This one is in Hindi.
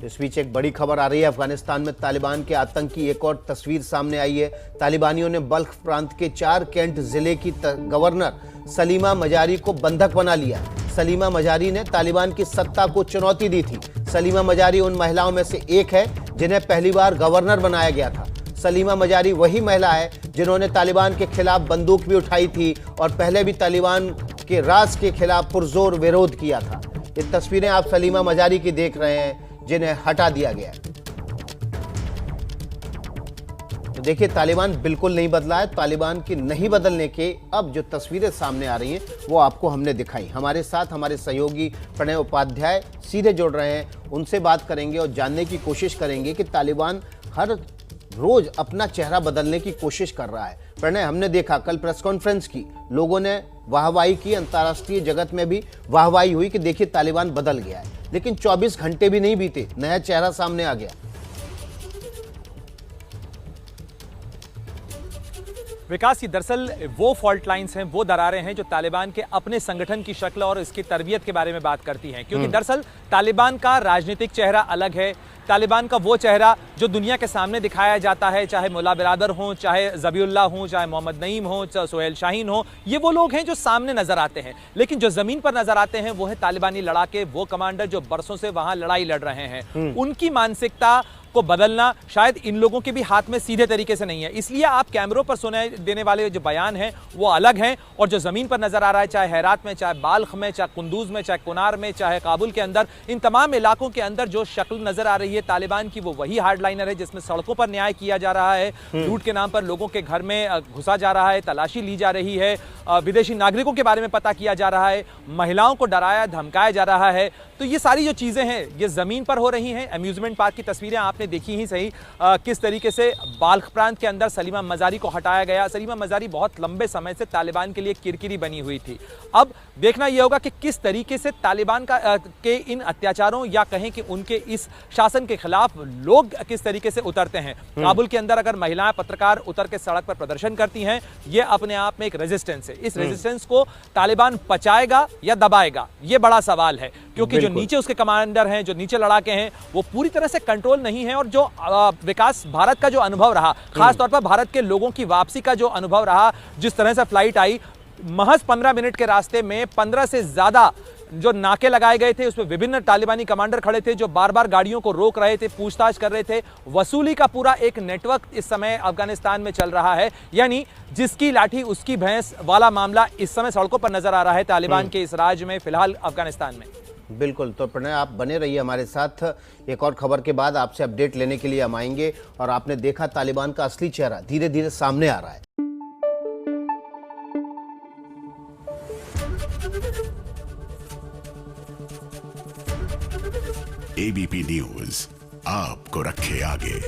इस बीच एक बड़ी खबर आ रही है। अफगानिस्तान में तालिबान के आतंक की एक और तस्वीर सामने आई है। तालिबानियों ने बल्ख प्रांत के 4 कैंट जिले की गवर्नर सलीमा मजारी को बंधक बना लिया। सलीमा मजारी ने तालिबान की सत्ता को चुनौती दी थी। सलीमा मजारी उन महिलाओं में से एक है जिन्हें पहली बार गवर्नर बनाया गया था। सलीमा मजारी वही महिला है जिन्होंने तालिबान के खिलाफ बंदूक भी उठाई थी और पहले भी तालिबान के राज के खिलाफ पुरजोर विरोध किया था। ये तस्वीरें आप सलीमा मजारी की देख रहे हैं जिन्हें हटा दिया गया है। तो देखिए, तालिबान बिल्कुल नहीं बदला है। तालिबान की नहीं बदलने के अब जो तस्वीरें सामने आ रही हैं वो आपको हमने दिखाई। हमारे साथ हमारे सहयोगी प्रणय उपाध्याय सीधे जुड़ रहे हैं, उनसे बात करेंगे और जानने की कोशिश करेंगे कि तालिबान हर रोज अपना चेहरा बदलने की कोशिश कर रहा है। प्रणय, हमने देखा कल प्रेस कॉन्फ्रेंस की, लोगों ने वाहवाही की, अंतर्राष्ट्रीय जगत में भी वाहवाही हुई कि देखिए तालिबान बदल गया है, लेकिन 24 घंटे भी नहीं बीते, नया चेहरा सामने आ गया। विकास, की दरअसल वो फॉल्ट लाइंस हैं, वो दरारें हैं जो तालिबान के अपने संगठन की शक्ल और इसकी तरबियत के बारे में बात करती हैं। क्योंकि दरअसल तालिबान का राजनीतिक चेहरा अलग है। तालिबान का वो चेहरा जो दुनिया के सामने दिखाया जाता है, चाहे मुल्ला बिरादर हो, चाहे ज़बीउल्लाह हो, चाहे मोहम्मद नईम हो, चाहे सोहेल शाहीन हो, ये वो लोग हैं जो सामने नजर आते हैं। लेकिन जो जमीन पर नजर आते हैं वो है तालिबानी लड़ाके, वो कमांडर जो बरसों से वहां लड़ाई लड़ रहे हैं। उनकी मानसिकता को बदलना शायद इन लोगों के भी हाथ में सीधे तरीके से नहीं है। इसलिए आप कैमरों पर सुनाई देने वाले जो बयान हैं वो अलग हैं, और जो जमीन पर नजर आ रहा है, चाहे हेरात में, चाहे बाल्ख में, चाहे कुंदूज में, चाहे कुनार में, चाहे काबुल के अंदर, इन तमाम इलाकों के अंदर जो शक्ल नजर आ रही है तालिबान की, वो वही हार्डलाइनर है जिसमें सड़कों पर न्याय किया जा रहा है, लूट के नाम पर लोगों के घर में घुसा जा रहा है, तलाशी ली जा रही है, विदेशी नागरिकों के बारे में पता किया जा रहा है, महिलाओं को डराया धमकाया जा रहा है। तो ये सारी जो चीजें हैं ये जमीन पर हो रही हैं। अम्यूजमेंट पार्क की तस्वीरें आपने देखी ही सही, किस तरीके से बाल्ख प्रांत के अंदर सलीमा मजारी को हटाया गया। सलीमा मजारी बहुत लंबे समय से तालिबान के लिए किरकिरी बनी हुई थी। अब देखना यह होगा कि किस तरीके से तालिबान के इन अत्याचारों या कहें कि उनके इस शासन के खिलाफ लोग किस तरीके से उतरते हैं। काबुल के अंदर अगर महिलाएं पत्रकार उतर के सड़क पर प्रदर्शन करती हैं, यह अपने आप में एक रेजिस्टेंस है। इस रेजिस्टेंस को तालिबान पचाएगा या दबाएगा, यह बड़ा सवाल है। क्योंकि जो नीचे उसके कमांडर हैं, जो नीचे लड़ाके हैं, वो पूरी तरह से कंट्रोल नहीं है। और जो विकास, भारत का जो अनुभव रहा, खास तौर पर भारत के लोगों की वापसी का जो अनुभव रहा, जिस तरह से फ्लाइट आई, महज 15 मिनट के रास्ते में 15 से ज्यादा जो नाके लगाए गए थे, उसमें विभिन्न तालिबानी कमांडर खड़े थे जो बार बार गाड़ियों को रोक रहे थे, पूछताछ कर रहे थे। वसूली का पूरा एक नेटवर्क इस समय अफगानिस्तान में चल रहा है। यानी जिसकी लाठी उसकी भैंस वाला मामला इस समय सड़कों पर नजर आ रहा है तालिबान के इस राज्य में, फिलहाल अफगानिस्तान में। बिल्कुल। तो प्रणय, आप बने रहिए हमारे साथ। एक और खबर के बाद आपसे अपडेट लेने के लिए हम आएंगे। और आपने देखा तालिबान का असली चेहरा धीरे धीरे सामने आ रहा है। एबीपी न्यूज आपको रखे आगे।